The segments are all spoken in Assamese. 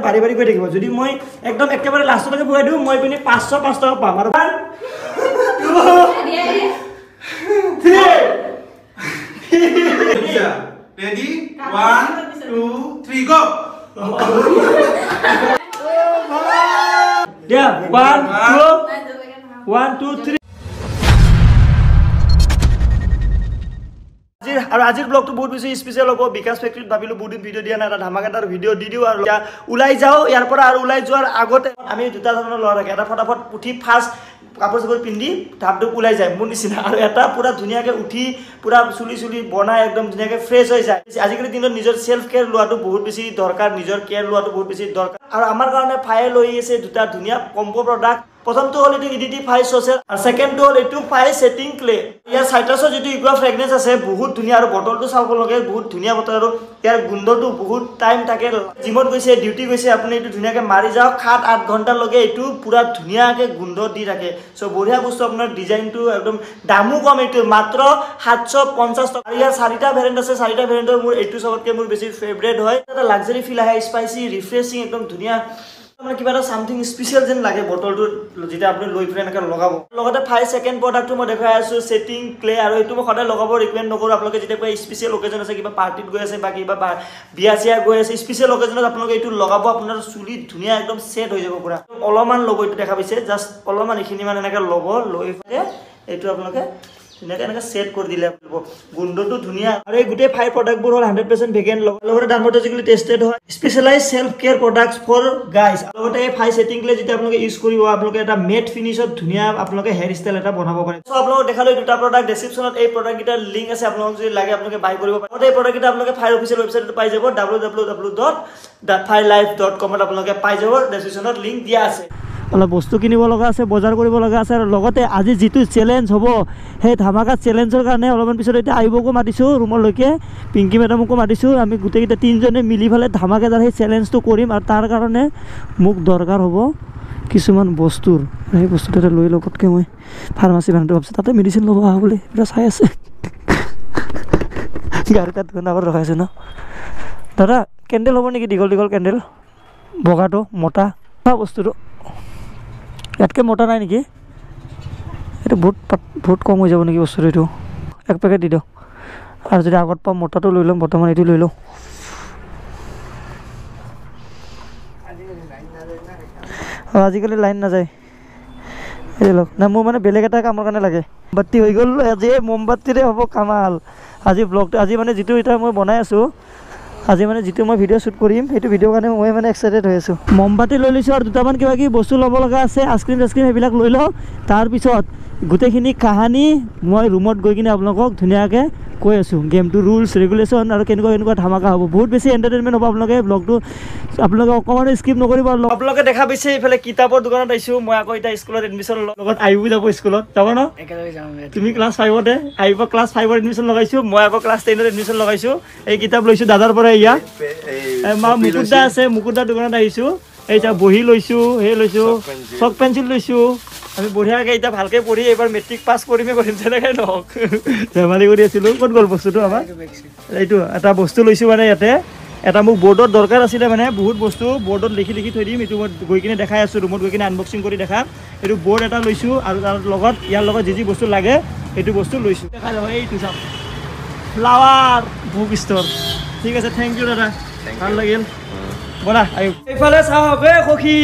বাৰী বাৰী গৈ থাকিব যদি মই একদম একেবাৰে লাষ্টলৈকে বহাই দিওঁ মই পিনে 505 টকা পাম আৰু 1 2 3 go দিয়া 1 2 3 আৰু আজিৰ ব্লগটো বহুত বেছি স্পেশাল হ'ব বিকাশ ফেক্টৰীত ভাবিলো বহুত দিন ভিডিঅ' দিয়া নাই এটা ধামাকাদাৰ ভিডিঅ' দি দিওঁ আৰু ওলাই যাওঁ ইয়াৰ পৰা আৰু ওলাই যোৱাৰ আগতে আমি দুটা ধৰণৰ ল'ৰা থাকে এটা ফটাফট উঠি ফাৰ্ষ্ট কাপোৰ চাপোৰ পিন্ধি ধাপটো ওলাই যায় মোৰ নিচিনা আৰু এটা পুৰা ধুনীয়াকৈ উঠি পুৰা চুলি বনাই একদম ধুনীয়াকৈ ফ্ৰেছ হৈ যায় আজিকালি দিনত নিজৰ সেলফ কেয়াৰ লোৱাটো বহুত বেছি দৰকাৰ নিজৰ কেয়াৰ লোৱাটো বহুত বেছি দৰকাৰ আৰু আমাৰ কাৰণে ফায়ে লৈ আছে দুটা ধুনীয়া কম্বো প্ৰডাক্ট প্ৰথমটো হ'ল এইটো ইডিটি ফাই সচেল আৰু সেকেন্ডটো হ'ল এইটো ফাই সেটিং ক্লে ইয়াৰ সাইট্ৰাছৰ যেটো ইকুয়া ফ্ৰেগনেন্স আছে বহুত ধুনীয়া আৰু বটলটো চাব লগে বহুত ধুনীয়া বটল আৰু ইয়াৰ গোন্ধটো বহুত টাইম থাকে জিমত গৈছে ডিউটি গৈছে আপুনি এইটো ধুনীয়াকৈ মাৰি যাওক 7-8 ঘণ্টা লগে এইটো পুৰা ধুনীয়াকৈ গোন্ধ দি থাকে সো বঢ়িয়া বস্তু আপোনাৰ ডিজাইনটো একদম দামো কম এইটো মাত্ৰ 750 টকা ইয়াৰ চাৰিটা ভেৰিয়েন্ট আছে চাৰিটা ভেৰিয়েন্টৰ মোৰ এইটো সবতকে মোৰ বেছি ফেভাৰিট হয় এটা লাক্সাৰি ফিল আহে স্পাইসি ৰিফ্ৰেছিং একদম ধুনীয়া মানে কিবা এটা সামথিং স্পেশাল যেন লাগে বটলটো যেটা আপুনি লৈ ফ্ৰেন একা লগাব লগতে 5 সেকেন্ড প্ৰডাক্টটো মই দেখাই আছো সেটিং ক্লে আৰু এইটো মই সদায় লগাব ৰিকমেন্ড নকৰো আপোনালোকে যেটা কোৱা স্পেশাল অকেজন আছে কিবা পাৰ্টিত গৈ আছে বা কিবা বিয়া চিয়া গৈ আছে স্পেশাল অকেজনত আপোনালোকে এইটো লগাব আপোনাৰ চুলি ধুনীয়া একদম সেট হৈ যাব পুৰা অলমান লব এইটো দেখা পাইছে জাস্ট অলমান এখিনি মানে এনেকা লব লৈ ফে এইটো আপোনালোকে এনেকা সেট কৰি দিলে গুণ্ডটো ধুনীয়া আৰু এই গুটে ফাইভ প্ৰডাক্টবোৰ হ'ল 100% ভেগান লগতে ডাৰ্মাটোলজিক্যালি টেষ্টেড হয় specialize self care products for guys লগতে এই ফাইভ সেটিং ক্লে যেটা আপোনালোকে ইউজ কৰিব আপোনালোকে এটা মেট ফিনিশত ধুনীয়া আপোনালোকে হেয়াৰ ষ্টাইল এটা বনাব পাৰে সো আপোনালোকে দেখালো দুটা প্ৰডাক্ট ডেসক্ৰিপচনত এই প্ৰডাক্ট গিটাৰ লিংক আছে আপোনালোকক যদি লাগে আপোনালোকে বাই কৰিব পাৰে এই প্ৰডাক্ট গিটা আপোনালোকে ফাইভ অফিচিয়েল ৱেবছাইটত পাই যাব www.firelife.com ত আপোনালোকে পাই যাব ডেসক্ৰিপচনত লিংক দিয়া আছে অলপ বস্তু কিনিব লগা আছে বজাৰ কৰিব লগা আছে আৰু লগতে আজি যেটো চ্যালেঞ্জ হ'ব সেই ধামাকা চ্যালেঞ্জৰ কাৰণে অলপমান পিছত এটা আইবকো মাতিছো ৰুমলৈকে পিংকি মেডামকো মাতিছো আমি গুটেকিটা তিনজনে মিলি ফালে ধামাকাদাৰ সেই চ্যালেঞ্জটো কৰিম আৰু তাৰ কাৰণে মোক দৰকাৰ হ'ব কিছুমান বস্তুৰ এই বস্তুটা লৈ লগতকে মই ফাৰ্মাসী ভান্ডাৰ ভাবছে তাতে মেডিসিন লব আ বলে এটা চাই আছে গাড়ী তাত গনাবৰ ৰখাইছে ন দাদা কেন্ডেল হ'ব নেকি দীঘল দীঘল কেন্ডেল বগাটো মোটা বস্তুটো ইয়াতকে মোটা নাই নেকি এটা বহুত কম হৈ যাব নেকি বস্তুটো এইটো এক পেকেট দি দিও আৰু যদি আগত পাম মোটাটো লৈ লম বৰ্তমান এইটো লৈ লও আজিকালি লাইন না যায় এই লওক না মোৰ মানে বেলেগ এটা কামৰ কাৰণে লাগে বাতি হৈ গ'ল আজি মোমবাতিৰে হ'ব কামাল আজি ব্লগটো আজি মানে যেটো এটা মই বনাই আছো আজি মানে যেটো মই ভিডিও শুট কৰিম সেইটো ভিডিও কাৰণে মই মানে এক্সাইটেড হৈ আছো মোমবাতি লৈ লৈছো আৰু দুটামান কিবা কি বস্তু ল'ব লগা আছে আইসক্ৰীম সেইবিলাক লৈ লও তাৰ পিছত গুটেখিনি কাহানি মই ৰুমত গৈ কিনে আপোনালোকক ধুনীয়াকৈ কৈ আছো গেমটো ৰুলছ ৰেগুলেশ্যন আৰু কেনেকুৱা ধামাকা হ'ব বহুত বেছি এণ্টাৰটেইনমেণ্ট হ'ব আপোনালোকে ব্লগটো আপোনালোকে অকমান স্কিপ নকৰিব আপোনালোকে দেখা পাইছে ইফালে কিতাপৰ দোকানত আহিছো মই আকৌ এটা স্কুলত এডমিশ্যন লগত আহিব যাব স্কুলত যাব ন একেলগে যাম তুমি ক্লাছ 5তে আহিব ক্লাছ 5ৰ এডমিশ্যন লগাইছো মই আকৌ ক্লাছ 10ৰ এডমিশ্যন লগাইছো এই কিতাপ লৈছো দাদাৰ পৰা ইয়া মা মুকুদা আছে মুকুদাৰ দোকানত আহিছো এইটা বহি লৈছো হে লৈছো চক পেন্সিল লৈছো আমি বঢ়িয়াকৈ এটা ভালকৈ পঢ়ি এবাৰ মেট্ৰিক পাছ কৰিমে কৰিম যেনেকৈ নহওক ধেমালি কৰি আছিলো ক'ত গ'ল বস্তুটো আমাৰ এইটো এটা বস্তু লৈছো মানে ইয়াতে এটা মোক বোৰ্ডত দৰকাৰ আছিলে মানে বহুত বস্তু বোৰ্ডত লিখি থৈ দিম এইটো মই গৈ কিনে দেখাই আছো ৰুমত গৈ কিনে আনবক্সিং কৰি দেখাম এইটো বোৰ্ড এটা লৈছো আৰু তাৰ লগত ইয়াৰ লগত যি বস্তু লাগে এইটো বস্তু লৈছো দেখাই লও এইটো চাওক ফ্লাৱাৰ বুক ষ্ট'ৰ ঠিক আছে থেংক ইউ দাদা ভাল লাগিল বলা এইফালে চাওক এ সখী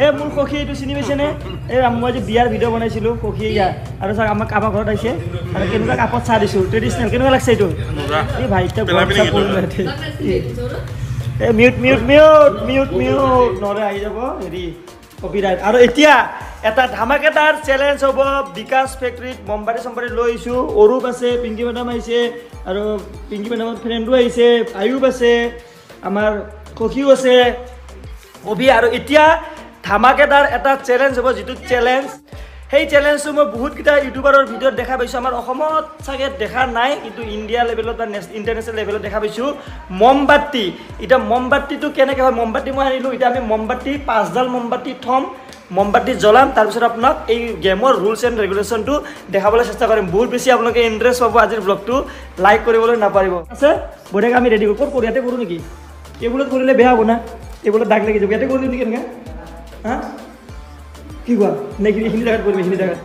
এ মোৰ সখী এইটো চিনি পাইছেনে এই মই যে বিয়াৰ ভিডিঅ' বনাইছিলোঁ সখী ইয়াৰ আৰু চাওক আমাৰ ঘৰত আহিছে আৰু কেনেকুৱা কাপত চাহ দিছোঁ ট্ৰেডিশ্যনেল কেনেকুৱা লাগছে এইটো এই ভাইটা এই মিউট নহ'লে আহি যাব হেৰি কপিৰাইট আৰু এতিয়া এটা ধামাকাদাৰ চেলেঞ্জ হ'ব বিকাশ ফেক্টৰীত মমবাতি লৈ আহিছোঁ অৰূপ আছে পিংকি মেডাম আহিছে আৰু পিংকি মেডামৰ ফ্ৰেণ্ডো আহিছে আয়ুব আছে আমাৰ সখীও আছে অভি আৰু এতিয়া ধামাকাদাৰ এটা চেলেঞ্জ হ'ব যেটো চেলেঞ্জ সেই চেলেঞ্জটো মই বহুতকেইটা ইউটিউবাৰৰ ভিডিঅ'ত দেখা পাইছোঁ আমাৰ অসমত চাগে দেখা নাই কিন্তু ইণ্ডিয়া লেভেলত বা ইণ্টাৰনেশ্যনেল লেভেলত দেখা পাইছোঁ মমবাতি এতিয়া মমবাতিটো কেনেকৈ হয় মমবাতি মই আনিলোঁ এতিয়া আমি মমবাতি 5ডাল মমবাতি থ'ম মমবাতি জ্বলাম তাৰপিছত আপোনাক এই গেমৰ ৰুলছ এণ্ড ৰেগুলেশ্যনটো দেখাবলৈ চেষ্টা কৰিম বহুত বেছি আপোনালোকে ইণ্টাৰেষ্ট পাব আজিৰ ব্লগটো লাইক কৰিবলৈ নাপাৰিব আছে বঢ়িয়াকৈ আমি ৰেডি কৰোঁ ক'ত ইয়াতে কৰোঁ নেকি টেবুলত কৰিলে বেয়া হ'ব না এইবোৰত দাগ লাগি যাব ইয়াতে কৰি দিওঁ নেকি এনেকৈ হা কি কোৱা নে এইখিনি জেগাত কৰিম এইখিনি জেগাত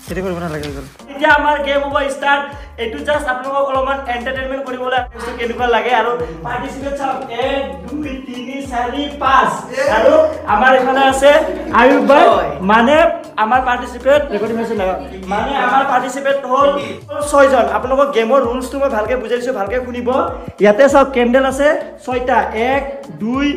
সেইটো কৰিব নালাগে এতিয়া আমাৰ গেম হ'ব ষ্টাৰ্ট এইটো জাষ্ট আপোনালোকক অলপমান এণ্টাৰটেইনমেণ্ট কৰিবলৈ কেনেকুৱা লাগে আৰু পাৰ্টিচিপেট চাওক 1 2 3 4 5 আৰু আমাৰ এখানে আছে আয়ুব ভাই মানে আমাৰ পাৰ্টিচিপেট ৰেকৰ্ডিং হৈছে না মানে আমাৰ পাৰ্টিচিপেট হ'ল 6 জন আপোনালোকক গেমৰ ৰুলছটো মই ভালকৈ বুজাই দিছোঁ ভালকৈ শুনিব ইয়াতে চাওক কেণ্ডেল আছে 6টা 1 2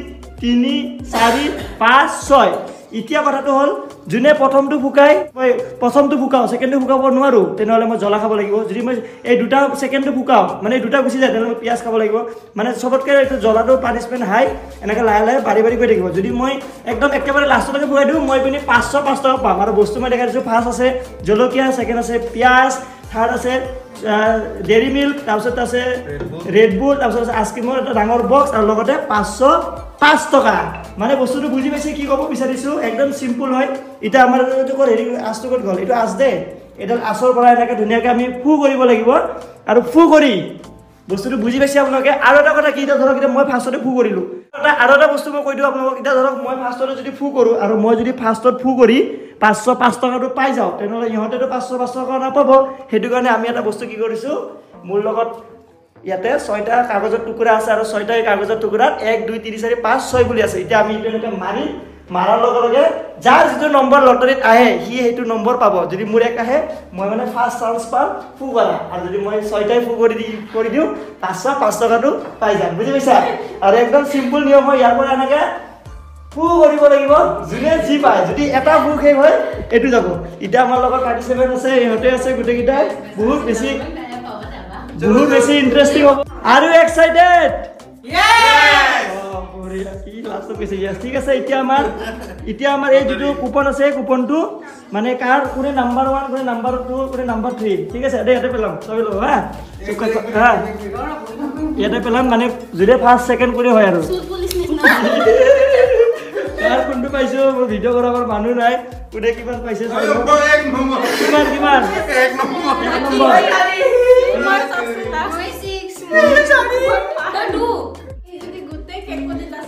3 4 5 6 এতিয়া কথাটো হ'ল যোনে প্ৰথমটো ফুকাই মই প্ৰথমটো ফুকাও সেকেন্ডটো ফুকাব নোৱাৰো তেনেহলে মই জ্বলা খাব লাগিব যদি মই এই দুটা সেকেন্ডটো ফুকাও মানে দুটা গুছি যায় তেনেহলে মই পিয়াজ খাব লাগিব মানে সবতকে এইটো জ্বলাটো পানিশমেন্ট হাই এনেকা লাহে লাহে বাৰি বাৰি গৈ থাকিব যদি মই একদম একেবাৰে লাষ্টলৈকে ফুকাই দিওঁ মই পিনি 505 টকা পাম আৰু বস্তু মই দেখাই দিছোঁ ফাৰ্ষ্ট আছে জলকীয়া সেকেন্ড আছে পিয়াজ থাৰ্ড আছে ডেৰি মিল্ক তাৰপিছত আছে ৰেড বুল তাৰপিছত আছে আইচক্ৰীমৰ এটা ডাঙৰ বক্স আৰু লগতে 505 টকা মানে বস্তুটো বুজি পাইছে কি ক'ব বিচাৰিছো একদম সিম্পল হয় এটা আমাৰ যে হেৰি আছটো ক'ত গ'ল এইটো আছ দে এডাল আছৰ পৰা এনেকৈ ধুনীয়াকৈ আমি ফু কৰিব লাগিব আৰু ফু কৰি বস্তুটো বুজি পাইছে আপোনালোকে আৰু এটা কথা কি এটা ধৰক এতিয়া মই ফাৰ্ষ্টতে ফু কৰিলোঁ আৰু এটা বস্তু মই কৈ দিওঁ আপোনালোকক এতিয়া ধৰক মই ফাৰ্ষ্টতে যদি ফু কৰোঁ আৰু মই যদি ফাৰ্ষ্টত ফু কৰি 505 টকাটো পাই যাওঁ তেনেহ'লে ইহঁতেতো 505 টকা নাপাব সেইটো কাৰণে আমি এটা বস্তু কি কৰিছোঁ মোৰ লগত ইয়াতে 6টা কাগজৰ টুকুৰা আছে আৰু 6টা কাগজৰ টুকুৰাত 1 2 3 4 5 6 বুলি আছে এতিয়া আমি এনেকৈ মাৰাৰ লগে লগে যাৰ যিটো নম্বৰ লটাৰীত আহে সি সেইটো নম্বৰ পাব যদি মোৰ এক আহে মই মানে ফাৰ্ষ্ট চান্স পাম ফু কৰা আৰু যদি মই 6টাই ফু কৰি দিওঁ 505 টকাটো পাই যাম বুজি পাইছা আৰু একদম সিম্পল নিয়ম হয় ইয়াৰ পৰা এনেকৈ ফু কৰিব লাগিব যোনে যি পায় যদি এটা ফু শেষ হয় এইটো যাব এতিয়া আমাৰ লগত পাৰ্টিচিপেট আছে ইহঁতে আছে গোটেইকেইটাই বহুত বেছি ইন্টাৰেষ্টিং হ'ব আৰু এক্সাইটেড ঠিক আছে এতিয়া আমাৰ এই যিটো কুপন আছে কুপনটো মানে কাৰ কোনে নাম্বাৰ 1 কোনে নাম্বাৰ 2 কোনে নাম্বাৰ 3 ঠিক আছে ইয়াতে পেলাম চবে লব হা ইয়াতে পেলাম মানে যদি ফাৰ্ষ্ট সেকেন্ড কৰি হয় আৰু यार কোনটো পাইছো মই ভিডিও কৰাবৰ মানুহ নাই কোনে কিমান পাইছে কিমান এক নম্বৰ মই 6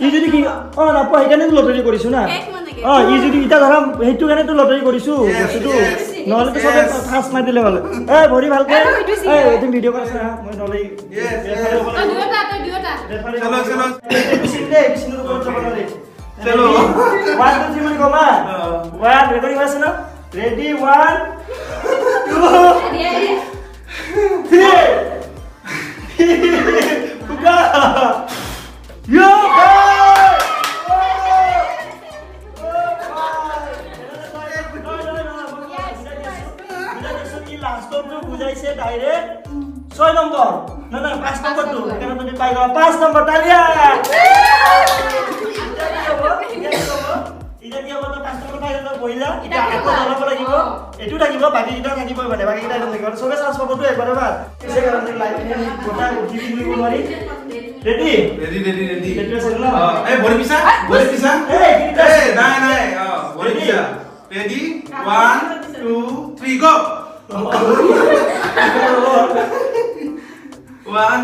ই যদি কি নাপা সেইকাৰণে লটাৰী কৰিছো না ই যদি ইটা ধৰা সেইটো কাৰণেতো লটাৰী কৰিছো বস্তুটো নহলে তো সবে ফাৰ্ষ্ট মাৰি দিলে হ'ল ভৰি ভালকে তুমি ভিডিও কৰিছ না মই নহলে चलो 1 2 3 को मा 1 रेडी वास ना रेडी 1 2 3 बुका यो लास्ट तो बुझाइছে डायरेक्ट 6 नंबर ना 5 नंबर तो कारण তুমি পাই গলা 5 नंबर तालिया ইটা কি হ'ব তো 5 টকা পাই গলা বহিলা ইটা আকৌ জ্বলাব লাগিব এটু থাকিব বাকি ইটা থাকিব মানে বাকি ইটা থাকিব সবে চান্স পাবটো একবাৰ এবাৰ পিছে কাৰণ লাইভ গোটা উঠি দিব নোৱাৰি ৰেডি ৰেডি এই ভৰি পিছা এই নাই ভৰি পিছা ৰেডি 1 2 3 গো 1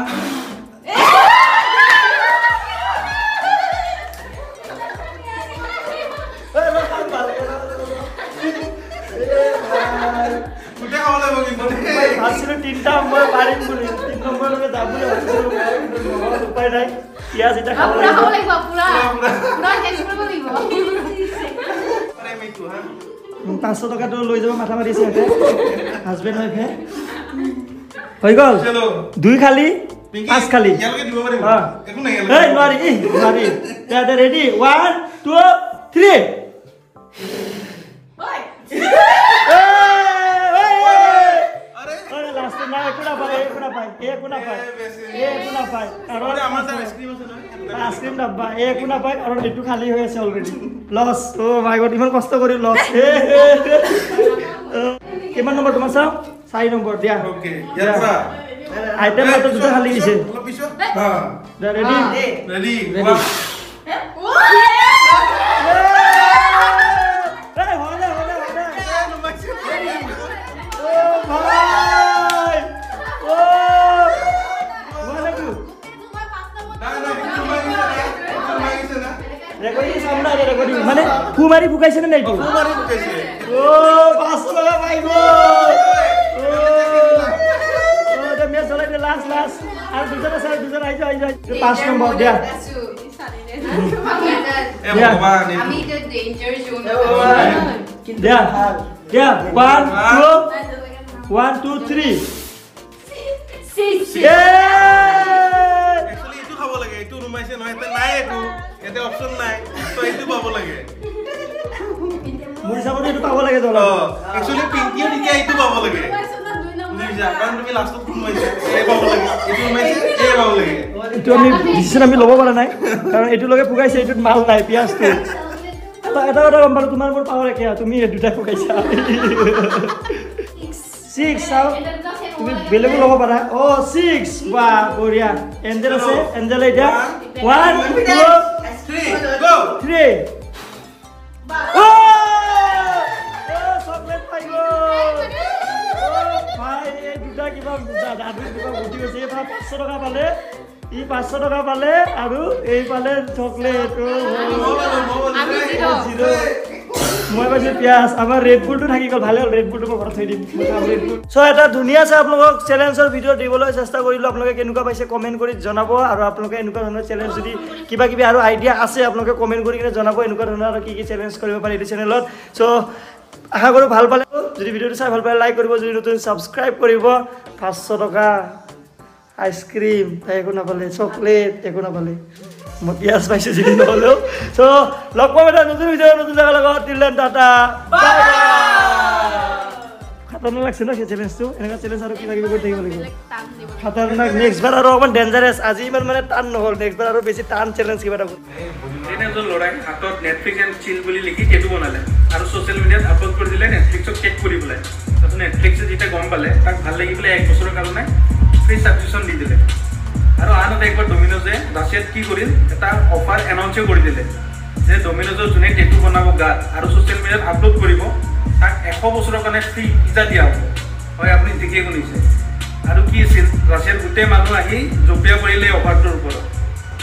তিনটা মই পাৰিম বুলি 3 নম্বৰলৈকে যাব বুলি উপায় নাই পিয়াজ এটা খাব লাগিব পুৰা শেষ কৰিব লাগিব আৰে মেইটো হা 500 টকাটো লৈ যাব মাথা মাৰিছে এতে হাজবেণ্ড ওয়াইফে হৈ গল চলো 2 খালি 5 খালি ইয়ালৈকে দিব পাৰিব একো নাই এই নোৱাৰি তে ৰেডি 1 2 3 ওই আইসক্ৰিম ডাব্বা একোনা পাই আৰু এটু খালি হৈ আছে অলৰেডি লস ও মাই গড ইমান কষ্ট কৰি লস কিমান নম্বৰ তোমাৰ চাও 4 নম্বৰ দিয়া ওকে ইয়াছা আইটেম তো দুটা খালি দিছে অলপ পিছত হা ৰেডি ৰেকৰ্ডিং চাম না ৰেকৰ্ডিং মানে ফু মাৰি ফুকাইছে নে এইটো ফু মাৰি ফুকাইছে ও 500 টকা পাই গ'ল ও দে মেচ চলাই দে লাষ্ট আৰু দুজন আই যা 5 নম্বৰ দিয়া আমি the danger zone দিয়া 1 2 3 6 একচুয়ালি ইটো খাব লাগে ইটো নুমাইছে নহয় এতে নাই এটো এতে অপচন নাই তো ইটো পাব লাগে মোৰ হিচাপত এইটো পাব লাগে জল একচুয়ালি পিংকিও দিকে ইটো পাব লাগে বুজিছা কাৰণ তুমি লাষ্টত নুমাইছে এ পাব লাগে ইটো নুমাইছে এ পাব লাগে এইটো আমি ডিসিশন আমি ল'ব পৰা নাই কাৰণ এইটো লগে ফুকাইছে এইটোত মাল নাই পিয়াজটো এটা গম পালো তোমাৰ মোৰ পাৱাৰ একে তুমি দুটা ফুকাইছা 6 চাও তুমি বেলেগো ল'ব পাৰা ও 6 বা বঢ়িয়া এঞ্জেল আছে এঞ্জেল এতিয়া 1 2 3 গো 3 ও চকলেট পাই গ'ল ও ভাই এই দুটা কিবা দাদু কিবা গুটি গৈছে এই 500 টকা পালে ই 500 টকা পালে আৰু এই পালে চকলেট মই কৈছো পিয়াজ আমাৰ ৰেড বুলটো থাকি গ'ল ভালে হ'ল ৰেড বুলটো মই ঘৰত থৈ দিম সো এটা ধুনীয়া আছে আপোনালোকক চ্যালেঞ্জৰ ভিডিও দিবলৈ চেষ্টা কৰিলো আপোনালোকে কেনেকুৱা পাইছে কমেন্ট কৰি জনাব আৰু আপোনালোকে এনেকুৱা ধৰণৰ চ্যালেঞ্জ যদি কিবা কিবি আৰু আইডিয়া আছে আপোনালোকে কমেন্ট কৰি কিনে জনাব এনেকুৱা ধৰণৰ আৰু কি চ্যালেঞ্জ কৰিব পাৰি এই চেনেলত সো আশা কৰো ভাল পালে যদি ভিডিওটো চাই ভাল পালে লাইক কৰিব যদি নতুন সাবস্ক্ৰাইব কৰিব 500 টকা আইসক্রিম একো নাপালে চকলেট একো নাপালে মই পিয়াজ পাইছো যদি নহলেও সো লগ পাম এটা নতুন ভিডিও নতুন জায়গা লগত টিলেন টাটা বাই বাই খাতারনাক লাগছে না সেই চ্যালেঞ্জটো এনেকা চ্যালেঞ্জ আৰু কিবা কিবি কৰি থাকিব লাগিব খাতাৰনাক নেক্সট বাৰ আৰু অকমান ডেঞ্জাৰাছ আজি ইমান মানে টান নহল নেক্সট বাৰ আৰু বেছি টান চ্যালেঞ্জ কিবা এটা এনে এজন লৰাই হাতত নেটফ্লিক্স এণ্ড চিল বুলি লিখি টেটু বনালে আৰু ছ'চিয়েল মিডিয়াত আপলোড কৰি দিলে নেটফ্লিক্সক চেক কৰি পেলাই তাৰপিছত নেটফ্লিক্সে যেতিয়া গম পালে তাক ভাল লাগি পেলাই 1 বছৰৰ কাৰণে ফ্ৰী ছাবস্ক্ৰিপশ্যন দি দিলে আৰু আনহাতে একবাৰ ডমিনোজে ৰাছিয়াত কি কৰিল এটা অফাৰ এনাউন্সো কৰি দিলে যে ডমিনোজৰ যোনে টেটু বনাব গাত আৰু ছ'চিয়েল মিডিয়াত আপলোড কৰিব তাক 100 বছৰৰ কাৰণে ফ্ৰী পিজ্জা দিয়া হ'ব হয় আপুনি ঠিকেই শুনিছে আৰু কি আছিল ৰাছিয়াৰ গোটেই মানুহ আহি জপিয়া কৰিলে অফাৰটোৰ ওপৰত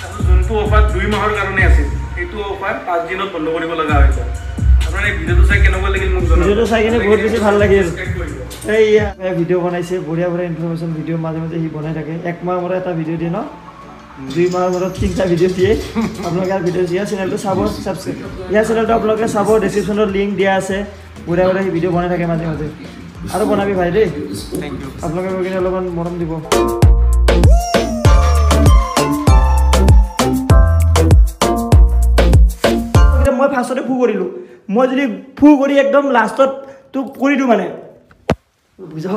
আৰু যোনটো অফাৰ 2 মাহৰ কাৰণে আছিল এইটো অফাৰ 5 দিনত বন্ধ কৰিব লগা হৈছে আপোনাৰ এই ভিডিওটো চাই কেনেকুৱা লাগিল মোক জনাব ভিডিওটো চাই কিনে বহুত বেছি ভাল লাগিল এই ভিডিও বনাইছে বঢ়িয়া বঢ়িয়া ইনফৰমেশ্যন ভিডিও মাজে মাজে সি বনাই থাকে 1 মাহ মূৰত এটা ভিডিও দিয়ে ন 2 মাহৰ মূৰত 3টা ভিডিও দিয়ে আপোনালোকে ভিডিও দিয়া চেনেলটো চাব সাবস্ক্ৰাইব ইয়াৰ চেনেলটো আপোনালোকে চাব ডেসক্ৰিপশ্যনত লিংক দিয়া আছে বঢ়িয়া বঢ়িয়া সি ভিডিও বনাই থাকে মাজে মাজে আৰু বনাবি ভাই দেই থ্যাংক ইউ আপোনালোকে গৈ কিনে অলপমান মৰম দিব মই ফাৰ্ষ্টতে ফু কৰিলো মই যদি ফু কৰি একদম লাষ্টত তো কৰি দিওঁ মানে বুজাব